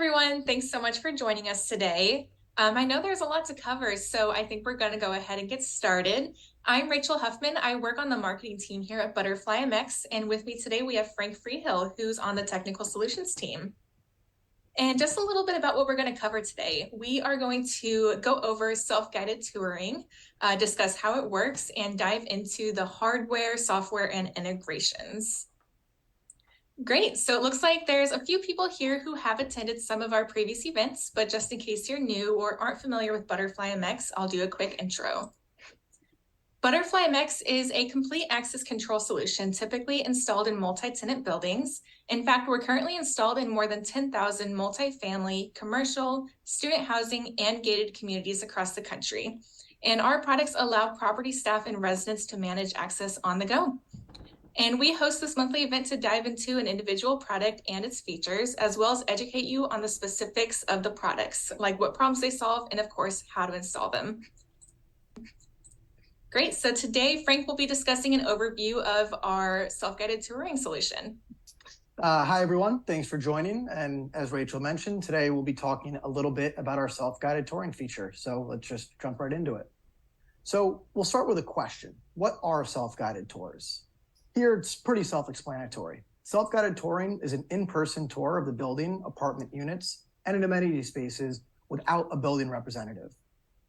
everyone. Thanks so much for joining us today. I know there's a lot to cover, so I think we're going to go ahead and get started. I'm Rachel Huffman. I work on the marketing team here at ButterflyMX, and with me today we have Frank Freehill, who's on the technical solutions team. And just a little bit about what we're going to cover today. We are going to go over self-guided touring, discuss how it works, and dive into the hardware, software, and integrations. Great. So it looks like there's a few people here who have attended some of our previous events, but just in case you're new or aren't familiar with ButterflyMX, I'll do a quick intro. ButterflyMX is a complete access control solution typically installed in multi-tenant buildings. In fact, we're currently installed in more than 10,000 multifamily, commercial, student housing, and gated communities across the country. And our products allow property staff and residents to manage access on the go. And we host this monthly event to dive into an individual product and its features, as well as educate you on the specifics of the products, like what problems they solve, and of course, how to install them. Great, so today Frank will be discussing an overview of our self-guided touring solution. Hi everyone, thanks for joining. And as Rachel mentioned, today we'll be talking a little bit about our self-guided touring feature. So let's just jump right into it. So we'll start with a question. What are self-guided tours? Here, it's pretty self-explanatory. Self-guided touring is an in-person tour of the building, apartment units, and amenity spaces without a building representative.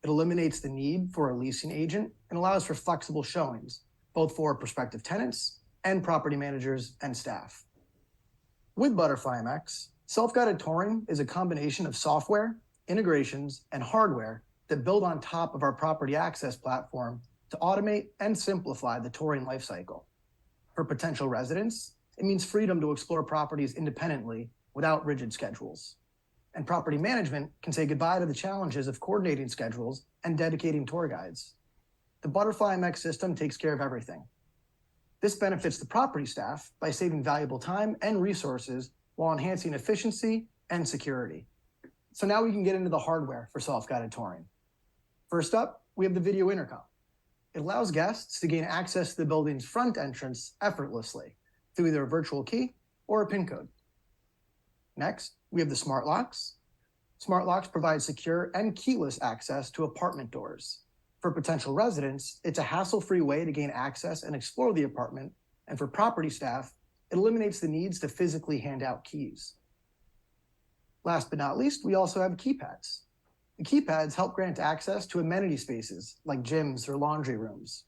It eliminates the need for a leasing agent and allows for flexible showings, both for prospective tenants and property managers and staff. With ButterflyMX, self-guided touring is a combination of software, integrations, and hardware that build on top of our property access platform to automate and simplify the touring lifecycle. For potential residents, it means freedom to explore properties independently without rigid schedules. And property management can say goodbye to the challenges of coordinating schedules and dedicating tour guides. The ButterflyMX system takes care of everything. This benefits the property staff by saving valuable time and resources while enhancing efficiency and security. So now we can get into the hardware for self-guided touring. First up, we have the video intercom. It allows guests to gain access to the building's front entrance effortlessly through either a virtual key or a PIN code. Next, we have the smart locks. Smart locks provide secure and keyless access to apartment doors. For potential residents, it's a hassle-free way to gain access and explore the apartment, and for property staff, it eliminates the needs to physically hand out keys. Last but not least, we also have keypads. The keypads help grant access to amenity spaces like gyms or laundry rooms.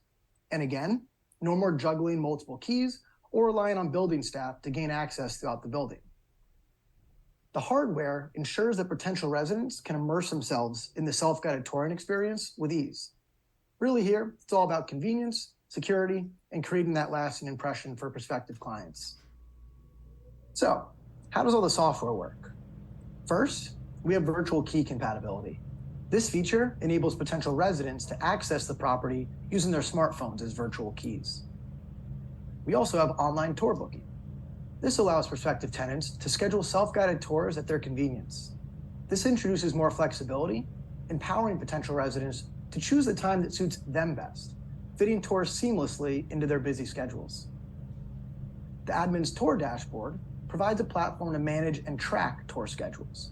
And again, no more juggling multiple keys or relying on building staff to gain access throughout the building. The hardware ensures that potential residents can immerse themselves in the self-guided touring experience with ease. Really here, it's all about convenience, security, and creating that lasting impression for prospective clients. So, how does all the software work? First, we have virtual key compatibility. This feature enables potential residents to access the property using their smartphones as virtual keys. We also have online tour booking. This allows prospective tenants to schedule self-guided tours at their convenience. This introduces more flexibility, empowering potential residents to choose the time that suits them best, fitting tours seamlessly into their busy schedules. The admin's tour dashboard provides a platform to manage and track tour schedules.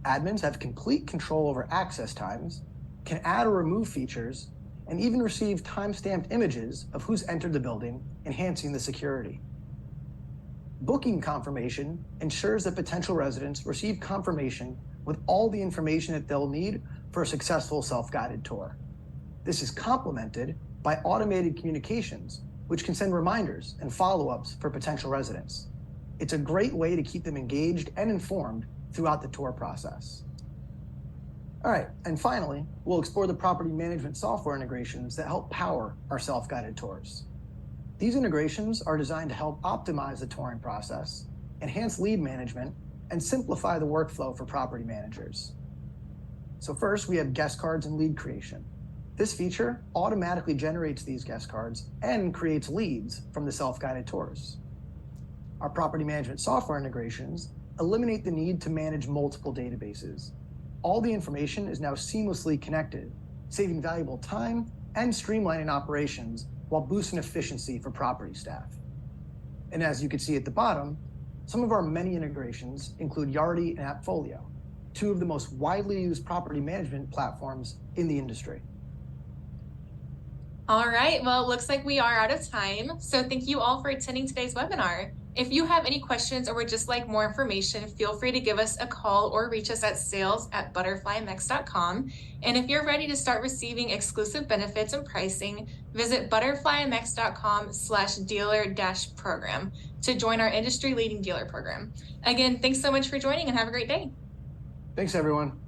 Admins have complete control over access times, can add or remove features, and even receive time-stamped images of who's entered the building, enhancing the security. Booking confirmation ensures that potential residents receive confirmation with all the information that they'll need for a successful self-guided tour. This is complemented by automated communications, which can send reminders and follow-ups for potential residents. It's a great way to keep them engaged and informed throughout the tour process. All right, and finally, we'll explore the property management software integrations that help power our self-guided tours. These integrations are designed to help optimize the touring process, enhance lead management, and simplify the workflow for property managers. So first, we have guest cards and lead creation. This feature automatically generates these guest cards and creates leads from the self-guided tours. Our property management software integrations eliminate the need to manage multiple databases. All the information is now seamlessly connected, saving valuable time and streamlining operations while boosting efficiency for property staff. And as you can see at the bottom, Some of our many integrations include Yardi and AppFolio, two of the most widely used property management platforms in the industry. All right, well, it looks like we are out of time. So thank you all for attending today's webinar. If you have any questions or would just like more information, feel free to give us a call or reach us at sales@butterflymx.com. And if you're ready to start receiving exclusive benefits and pricing, visit butterflymx.com/dealer-program to join our industry-leading dealer program. Again, thanks so much for joining and have a great day. Thanks, everyone.